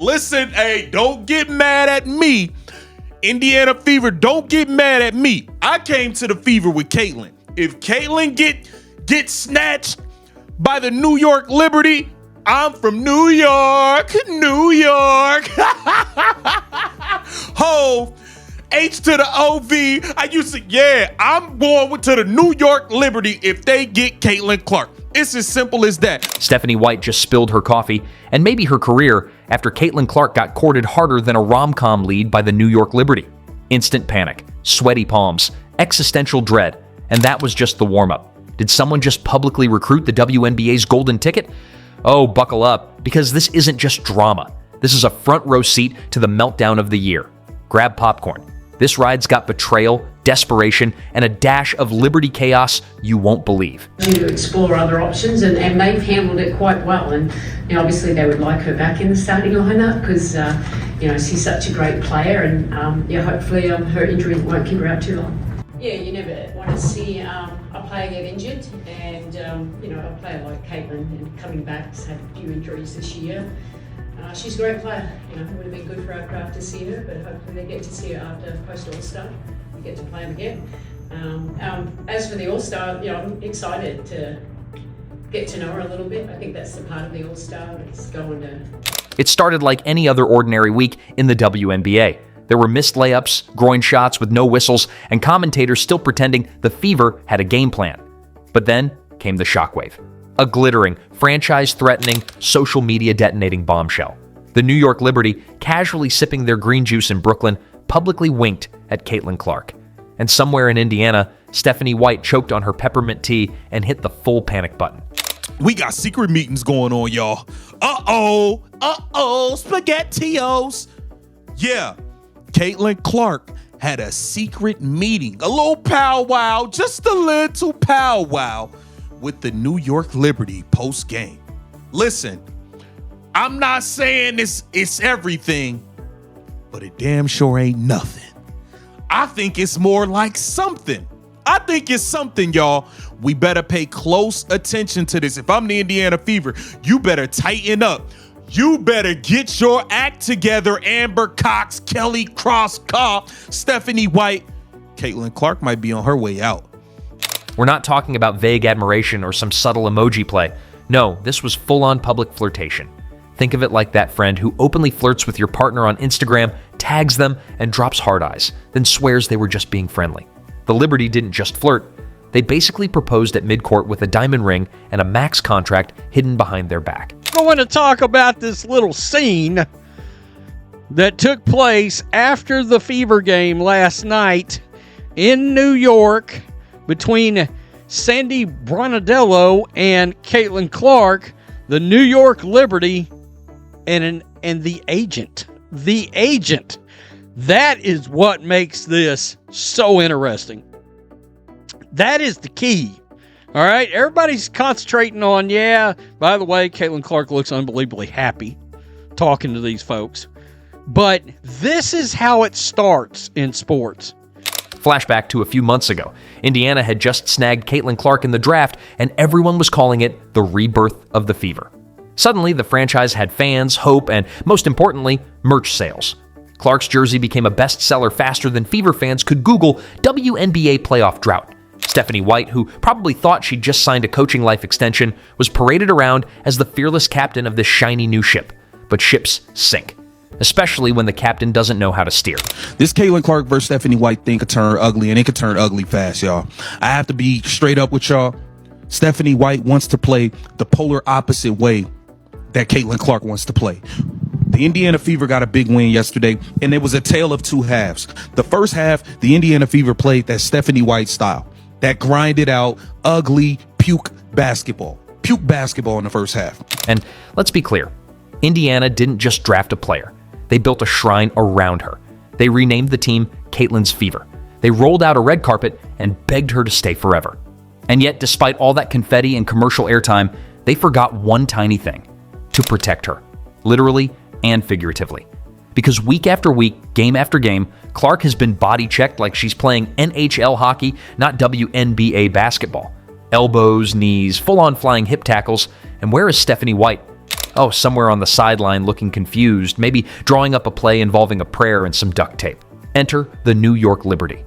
Listen, hey, don't get mad at me. Indiana Fever, don't get mad at me. I came to the Fever with Caitlin. If Caitlin get snatched by the New York Liberty, I'm from New York, New York. Ho, H to the OV. I'm going to the New York Liberty if they get Caitlin Clark. It's as simple as that. Stephanie White just spilled her coffee, and maybe her career, after Caitlin Clark got courted harder than a rom-com lead by the New York Liberty. Instant panic, sweaty palms, existential dread, and that was just the warm-up. Did someone just publicly recruit the WNBA's golden ticket? Oh, buckle up, because this isn't just drama. This is a front-row seat to the meltdown of the year. Grab popcorn. This ride's got betrayal, desperation, and a dash of Liberty chaos you won't believe. To explore other options, and they've handled it quite well. And obviously they would like her back in the starting lineup because she's such a great player, and hopefully her injury won't keep her out too long. Yeah, you never want to see a player get injured, and a player like Caitlin and coming back has had a few injuries this year. She's a great player. It would have been good for our craft to see her, but hopefully they get to see her after post-All-Star. We get to play them again. As for the All-Star, I'm excited to get to know her a little bit. I think that's the part of the All-Star that's going to... It started like any other ordinary week in the WNBA. There were missed layups, groin shots with no whistles, and commentators still pretending the Fever had a game plan. But then came the shockwave. A glittering, franchise-threatening, social media-detonating bombshell. The New York Liberty, casually sipping their green juice in Brooklyn, publicly winked at Caitlin Clark. And somewhere in Indiana, Stephanie White choked on her peppermint tea and hit the full panic button. We got secret meetings going on, y'all. SpaghettiOs. Yeah, Caitlin Clark had a secret meeting, a little powwow, just a little powwow with the New York Liberty post-game. Listen, I'm not saying it's everything, but it damn sure ain't nothing. I think it's more like something. I think it's something, y'all. We better pay close attention to this. If I'm the Indiana Fever, you better tighten up. You better get your act together, Amber Cox, Kelly Cross-Cobb, Stephanie White. Caitlin Clark might be on her way out. We're not talking about vague admiration or some subtle emoji play. No, this was full-on public flirtation. Think of it like that friend who openly flirts with your partner on Instagram, tags them, and drops hard eyes, then swears they were just being friendly. The Liberty didn't just flirt. They basically proposed at midcourt with a diamond ring and a max contract hidden behind their back. I want to talk about this little scene that took place after the Fever game last night in New York between Sandy Branadello and Caitlin Clark, the New York Liberty, and the agent. The agent. That is what makes this so interesting. That is the key. All right, everybody's concentrating on, by the way, Caitlin Clark looks unbelievably happy talking to these folks. But this is how it starts in sports. Flashback to a few months ago. Indiana had just snagged Caitlin Clark in the draft, and everyone was calling it the rebirth of the Fever. Suddenly, the franchise had fans, hope, and most importantly, merch sales. Clark's jersey became a bestseller faster than Fever fans could Google WNBA playoff drought. Stephanie White, who probably thought she'd just signed a coaching life extension, was paraded around as the fearless captain of this shiny new ship. But ships sink, especially when the captain doesn't know how to steer. This Caitlin Clark versus Stephanie White thing could turn ugly, and it could turn ugly fast, y'all. I have to be straight up with y'all. Stephanie White wants to play the polar opposite way that Caitlin Clark wants to play. The Indiana Fever got a big win yesterday, and it was a tale of two halves. The first half, the Indiana Fever played that Stephanie White style, that grinded out, ugly, puke basketball. Puke basketball in the first half. And let's be clear, Indiana didn't just draft a player. They built a shrine around her. They renamed the team Caitlin's Fever. They rolled out a red carpet and begged her to stay forever. And yet, despite all that confetti and commercial airtime, they forgot one tiny thing: to protect her, literally and figuratively. Because week after week, game after game, Clark has been body checked like she's playing NHL hockey, not WNBA basketball. Elbows, knees, full-on flying hip tackles, and where is Stephanie White? Oh, somewhere on the sideline looking confused, maybe drawing up a play involving a prayer and some duct tape. Enter the New York Liberty.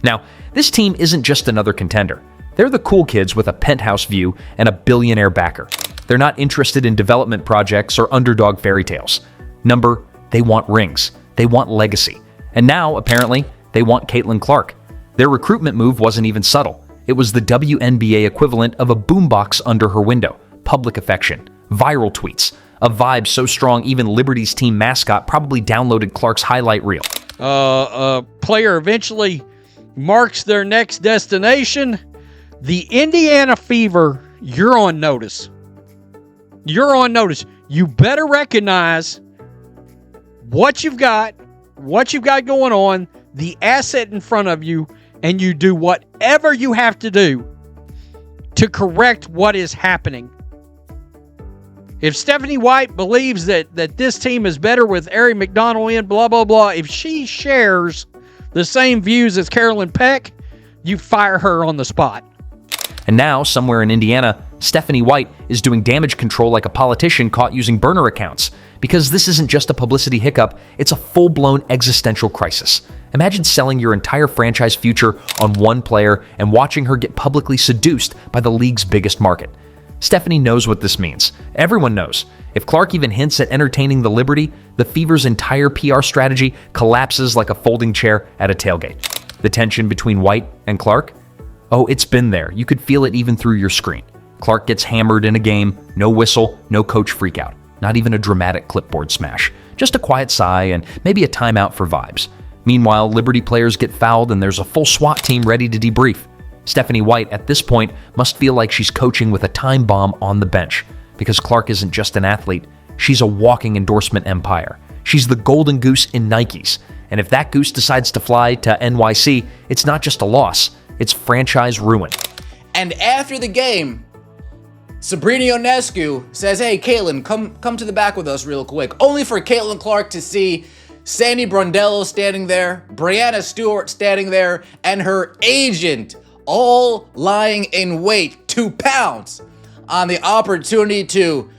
Now, this team isn't just another contender. They're the cool kids with a penthouse view and a billionaire backer. They're not interested in development projects or underdog fairy tales. They want rings. They want legacy. And now, apparently, they want Caitlin Clark. Their recruitment move wasn't even subtle. It was the WNBA equivalent of a boombox under her window. Public affection, viral tweets, a vibe so strong even Liberty's team mascot probably downloaded Clark's highlight reel. A player eventually marks their next destination. The Indiana Fever, you're on notice. You're on notice. You better recognize what you've got going on, the asset in front of you, and you do whatever you have to do to correct what is happening. If Stephanie White believes that this team is better with Ari McDonald in, blah, blah, blah, if she shares the same views as Carolyn Peck, you fire her on the spot. And now, somewhere in Indiana, Stephanie White is doing damage control like a politician caught using burner accounts. Because this isn't just a publicity hiccup, it's a full-blown existential crisis. Imagine selling your entire franchise future on one player and watching her get publicly seduced by the league's biggest market. Stephanie knows what this means. Everyone knows. If Clark even hints at entertaining the Liberty, the Fever's entire PR strategy collapses like a folding chair at a tailgate. The tension between White and Clark? Oh, it's been there. You could feel it even through your screen. Clark gets hammered in a game, no whistle, no coach freakout. Not even a dramatic clipboard smash. Just a quiet sigh and maybe a timeout for vibes. Meanwhile, Liberty players get fouled and there's a full SWAT team ready to debrief. Stephanie White, at this point, must feel like she's coaching with a time bomb on the bench. Because Clark isn't just an athlete, she's a walking endorsement empire. She's the golden goose in Nikes. And if that goose decides to fly to NYC, it's not just a loss, it's franchise ruin. And after the game, Sabrina Ionescu says, "Hey, Caitlin, come to the back with us real quick." Only for Caitlin Clark to see Sandy Brondello standing there, Brianna Stewart standing there, and her agent all lying in wait to pounce on the opportunity to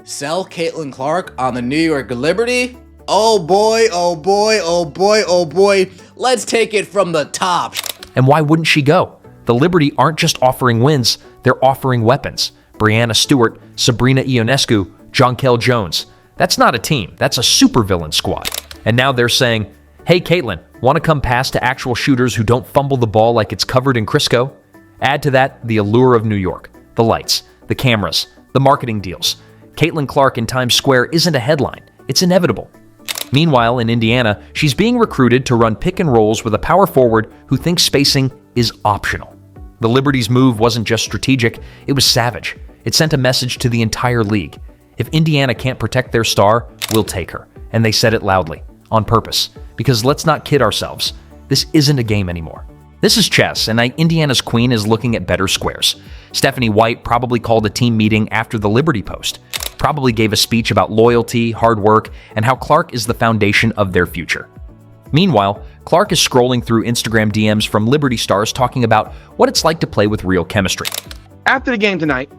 sell Caitlin Clark on the New York Liberty. Oh boy, oh boy, oh boy, oh boy. Let's take it from the top. And why wouldn't she go? The Liberty aren't just offering wins, they're offering weapons. Brianna Stewart, Sabrina Ionescu, Jonquel Jones. That's not a team, that's a supervillain squad. And now they're saying, hey Caitlin, want to come pass to actual shooters who don't fumble the ball like it's covered in Crisco? Add to that the allure of New York, the lights, the cameras, the marketing deals. Caitlin Clark in Times Square isn't a headline, it's inevitable. Meanwhile, in Indiana, she's being recruited to run pick and rolls with a power forward who thinks spacing is optional. The Liberty's move wasn't just strategic, it was savage. It sent a message to the entire league. If Indiana can't protect their star, we'll take her. And they said it loudly, on purpose. Because let's not kid ourselves, this isn't a game anymore. This is chess, and Indiana's queen is looking at better squares. Stephanie White probably called a team meeting after the Liberty post. Probably gave a speech about loyalty, hard work, and how Clark is the foundation of their future. Meanwhile, Clark is scrolling through Instagram DMs from Liberty stars talking about what it's like to play with real chemistry. After the game tonight,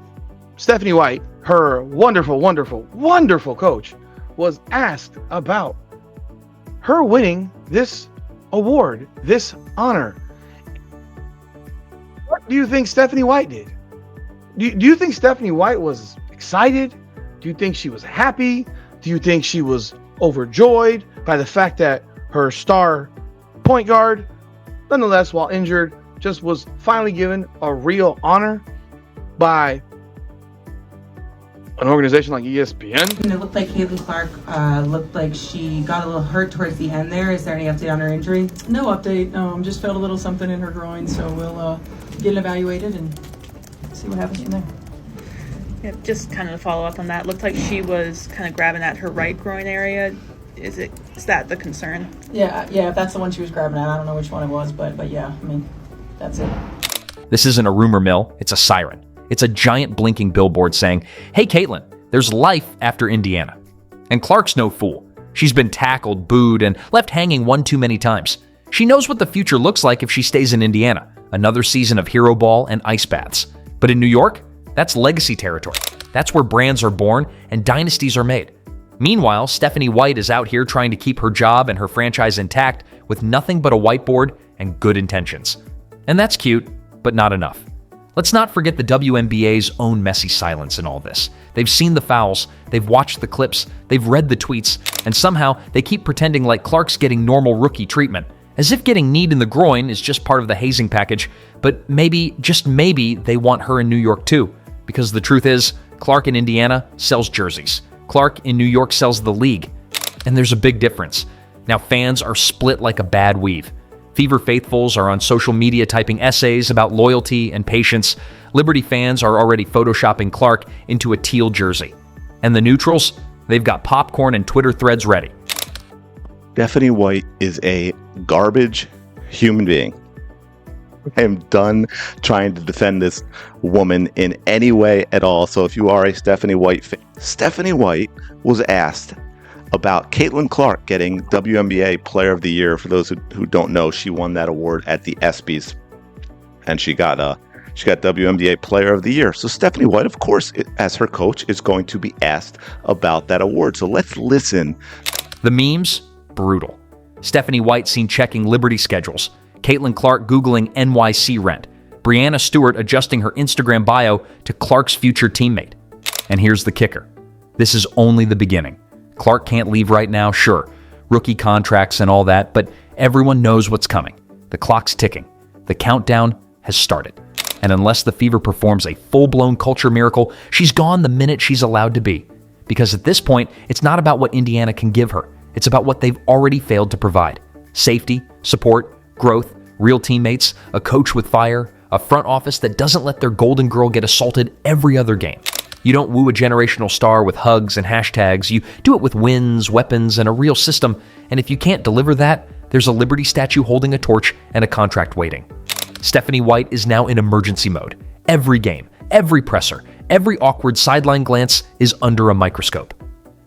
Stephanie White, her wonderful, wonderful, wonderful coach, was asked about her winning this award, this honor. What do you think Stephanie White did? Do you think Stephanie White was excited? Do you think she was happy? Do you think she was overjoyed by the fact that her star point guard, nonetheless, while injured, just was finally given a real honor by an organization like ESPN? And it looked like Caitlin Clark looked like she got a little hurt towards the end there. Is there any update on her injury? No update. Just felt a little something in her groin, so we'll get it evaluated and see what happens from there. Yeah, just kind of to follow up on that, looked like she was kind of grabbing at her right groin area. Is that the concern? Yeah, if that's the one she was grabbing at, I don't know which one it was, but yeah, I mean, that's it. This isn't a rumor mill, it's a siren. It's a giant blinking billboard saying, hey Caitlin, there's life after Indiana. And Clark's no fool. She's been tackled, booed, and left hanging one too many times. She knows what the future looks like if she stays in Indiana. Another season of hero ball and ice baths. But in New York, That's legacy territory. That's where brands are born and dynasties are made. Meanwhile, Stephanie White is out here trying to keep her job and her franchise intact with nothing but a whiteboard and good intentions. And that's cute, but not enough. Let's not forget the WNBA's own messy silence in all this. They've seen the fouls, they've watched the clips, they've read the tweets, and somehow they keep pretending like Clark's getting normal rookie treatment, as if getting kneed in the groin is just part of the hazing package. But maybe, just maybe, they want her in New York too, because the truth is, Clark in Indiana sells jerseys. Clark in New York sells the league. And there's a big difference. Now fans are split like a bad weave. Fever faithfuls are on social media typing essays about loyalty and patience. Liberty fans are already photoshopping Clark into a teal jersey. And the neutrals? They've got popcorn and Twitter threads ready. Stephanie White is a garbage human being. I am done trying to defend this woman in any way at all. So if you are a Stephanie White fan, Stephanie White was asked about Caitlin Clark getting WNBA Player of the Year. For those who don't know, she won that award at the ESPYs, and she got WNBA Player of the Year. So Stephanie White, of course, as her coach, is going to be asked about that award. So let's listen. The memes, brutal. Stephanie White seen checking Liberty schedules. Caitlin Clark Googling NYC rent. Brianna Stewart adjusting her Instagram bio to Clark's future teammate. And here's the kicker. This is only the beginning. Clark can't leave right now, sure. Rookie contracts and all that, but everyone knows what's coming. The clock's ticking. The countdown has started. And unless the Fever performs a full-blown culture miracle, she's gone the minute she's allowed to be. Because at this point, it's not about what Indiana can give her. It's about what they've already failed to provide. Safety, support, growth, real teammates, a coach with fire, a front office that doesn't let their golden girl get assaulted every other game. You don't woo a generational star with hugs and hashtags. You do it with wins, weapons, and a real system. And if you can't deliver that, there's a Liberty statue holding a torch and a contract waiting. Stephanie White is now in emergency mode. Every game, every presser, every awkward sideline glance is under a microscope.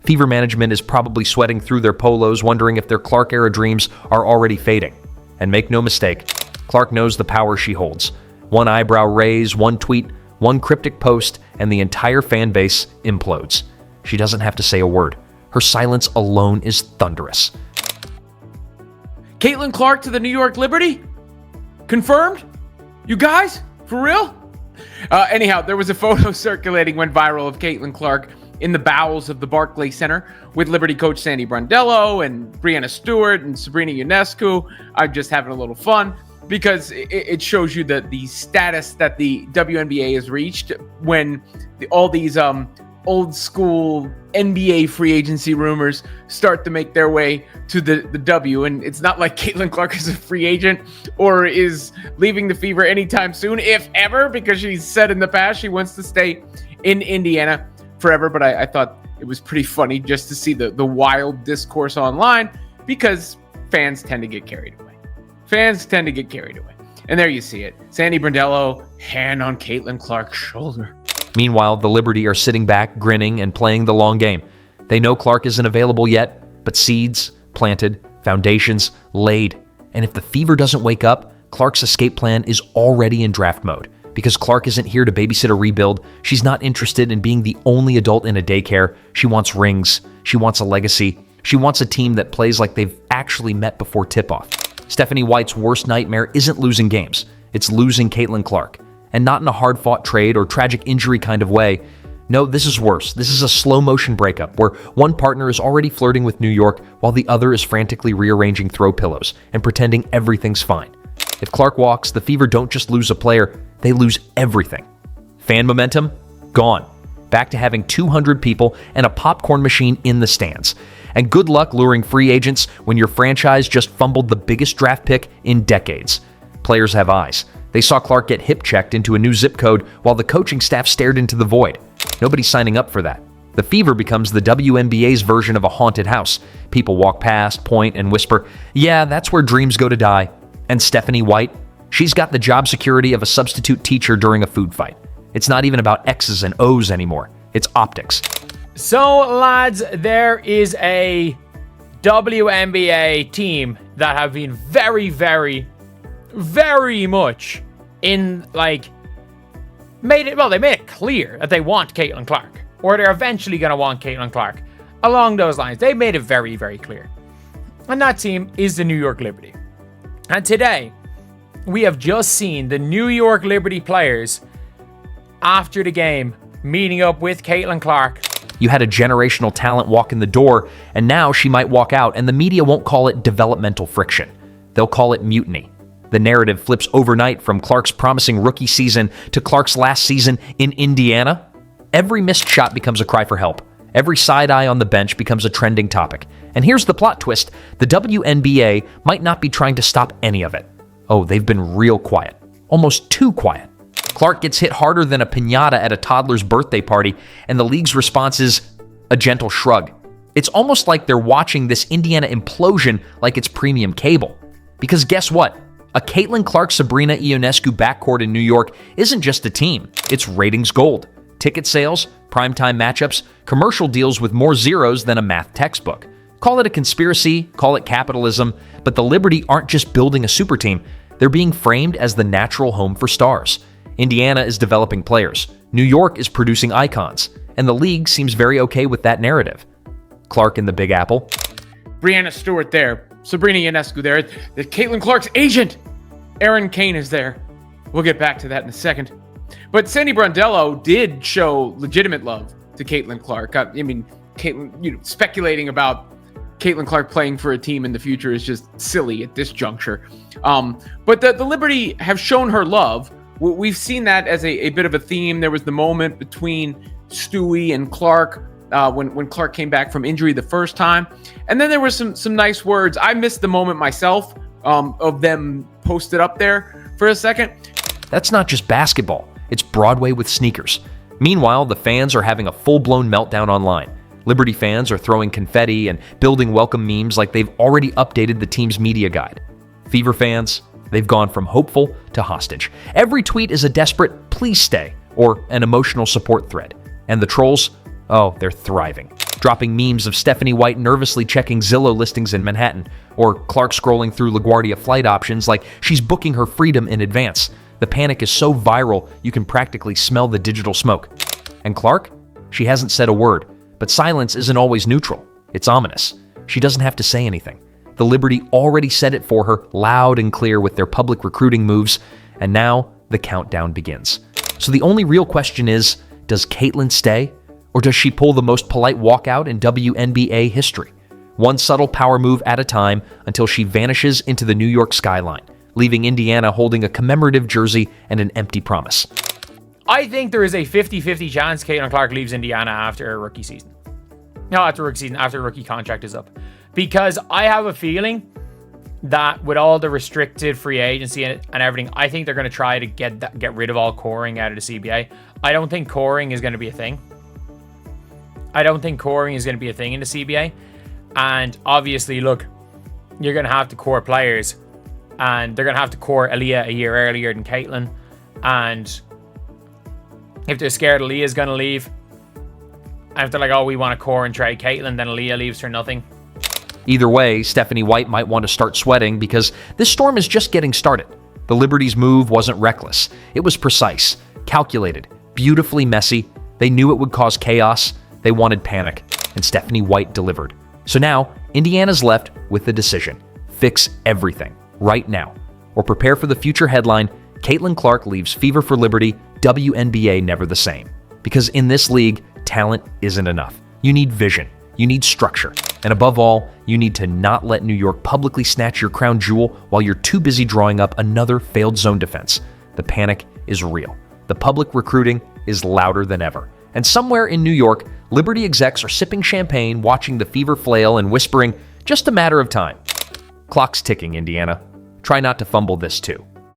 Fever management is probably sweating through their polos, wondering if their Clark-era dreams are already fading. And make no mistake, Clark knows the power she holds. One eyebrow raise, one tweet, one cryptic post, and the entire fan base implodes. She doesn't have to say a word. Her silence alone is thunderous. Caitlin Clark to the New York Liberty? Confirmed? You guys? For real? Anyhow, there was a photo circulating, went viral, of Caitlin Clark in the bowels of the Barclays Center with Liberty coach Sandy Brondello and Brianna Stewart and Sabrina Ionescu. I'm just having a little fun because it shows you the status that the WNBA has reached when all these old school NBA free agency rumors start to make their way to the W. And it's not like Caitlin Clark is a free agent or is leaving the Fever anytime soon, if ever, because she's said in the past she wants to stay in Indiana forever. But I thought it was pretty funny just to see the wild discourse online, because fans tend to get carried away. And there you see it. Sandy Brondello, hand on Caitlin Clark's shoulder. Meanwhile, the Liberty are sitting back, grinning, and playing the long game. They know Clark isn't available yet, but seeds planted, foundations laid. And if the Fever doesn't wake up, Clark's escape plan is already in draft mode. Because Clark isn't here to babysit a rebuild. She's not interested in being the only adult in a daycare. She wants rings. She wants a legacy. She wants a team that plays like they've actually met before tip-off. Stephanie White's worst nightmare isn't losing games. It's losing Caitlin Clark. And not in a hard-fought trade or tragic injury kind of way. No, this is worse. This is a slow-motion breakup where one partner is already flirting with New York while the other is frantically rearranging throw pillows and pretending everything's fine. If Clark walks, the Fever don't just lose a player, they lose everything. Fan momentum? Gone. Back to having 200 people and a popcorn machine in the stands. And good luck luring free agents when your franchise just fumbled the biggest draft pick in decades. Players have eyes. They saw Clark get hip-checked into a new zip code while the coaching staff stared into the void. Nobody's signing up for that. The Fever becomes the WNBA's version of a haunted house. People walk past, point, and whisper, "Yeah, that's where dreams go to die." And Stephanie White? She's got the job security of a substitute teacher during a food fight. It's not even about X's and O's anymore. It's optics. So, lads, there is a WNBA team that have been very, very, very much in, made it clear that they want Caitlin Clark, or they're eventually going to want Caitlin Clark. Along those lines, they made it very, very clear. And that team is the New York Liberty. And today, we have just seen the New York Liberty players, after the game, meeting up with Caitlin Clark. You had a generational talent walk in the door, and now she might walk out, and the media won't call it developmental friction. They'll call it mutiny. The narrative flips overnight from Clark's promising rookie season to Clark's last season in Indiana. Every missed shot becomes a cry for help. Every side eye on the bench becomes a trending topic. And here's the plot twist. The WNBA might not be trying to stop any of it. Oh, they've been real quiet. Almost too quiet. Clark gets hit harder than a piñata at a toddler's birthday party, and the league's response is a gentle shrug. It's almost like they're watching this Indiana implosion like it's premium cable. Because guess what? A Caitlin Clark-Sabrina Ionescu backcourt in New York isn't just a team. It's ratings gold. Ticket sales, primetime matchups, commercial deals with more zeros than a math textbook. Call it a conspiracy, call it capitalism, but the Liberty aren't just building a super team. They're being framed as the natural home for stars. Indiana is developing players. New York is producing icons. And the league seems very okay with that narrative. Clark in the Big Apple. Brianna Stewart there. Sabrina Ionescu there. The Caitlin Clark's agent, Aaron Kane, is there. We'll get back to that in a second. But Sandy Brondello did show legitimate love to Caitlin Clark. I mean, Caitlin, speculating about Caitlin Clark playing for a team in the future is just silly at this juncture. But the Liberty have shown her love. We've seen that as a bit of a theme. There was the moment between Stewie and Clark when Clark came back from injury the first time. And then there was some nice words. I missed the moment myself of them posted up there for a second. That's not just basketball. It's Broadway with sneakers. Meanwhile, the fans are having a full-blown meltdown online. Liberty fans are throwing confetti and building welcome memes like they've already updated the team's media guide. Fever fans, they've gone from hopeful to hostage. Every tweet is a desperate "please stay" or an emotional support thread. And the trolls, oh, they're thriving. Dropping memes of Stephanie White nervously checking Zillow listings in Manhattan, or Clark scrolling through LaGuardia flight options like she's booking her freedom in advance. The panic is so viral, you can practically smell the digital smoke. And Clark? She hasn't said a word, but silence isn't always neutral. It's ominous. She doesn't have to say anything. The Liberty already said it for her loud and clear with their public recruiting moves, and now the countdown begins. So the only real question is, does Caitlin stay? Or does she pull the most polite walkout in WNBA history? One subtle power move at a time until she vanishes into the New York skyline, leaving Indiana holding a commemorative jersey and an empty promise. I think there is a 50-50 chance Caitlin Clark leaves Indiana after her rookie season. No, after rookie season, after rookie contract is up. Because I have a feeling that with all the restricted free agency and everything, I think they're going to try to get rid of all coring out of the CBA. I don't think coring is going to be a thing. I don't think coring is going to be a thing in the CBA. And obviously, look, you're going to have to core players. And they're going to have to core Aaliyah a year earlier than Caitlin. And if they're scared Aaliyah's going to leave, and if they're like, oh, we want to core and trade Caitlin, then Aaliyah leaves for nothing. Either way, Stephanie White might want to start sweating because this storm is just getting started. The Liberty's move wasn't reckless. It was precise, calculated, beautifully messy. They knew it would cause chaos. They wanted panic. And Stephanie White delivered. So now, Indiana's left with the decision. Fix everything. Right now. Or prepare for the future headline, Caitlin Clark leaves Fever for Liberty, WNBA never the same. Because in this league, talent isn't enough. You need vision. You need structure. And above all, you need to not let New York publicly snatch your crown jewel while you're too busy drawing up another failed zone defense. The panic is real. The public recruiting is louder than ever. And somewhere in New York, Liberty execs are sipping champagne, watching the Fever flail and whispering, just a matter of time. Clock's ticking, Indiana. Try not to fumble this too.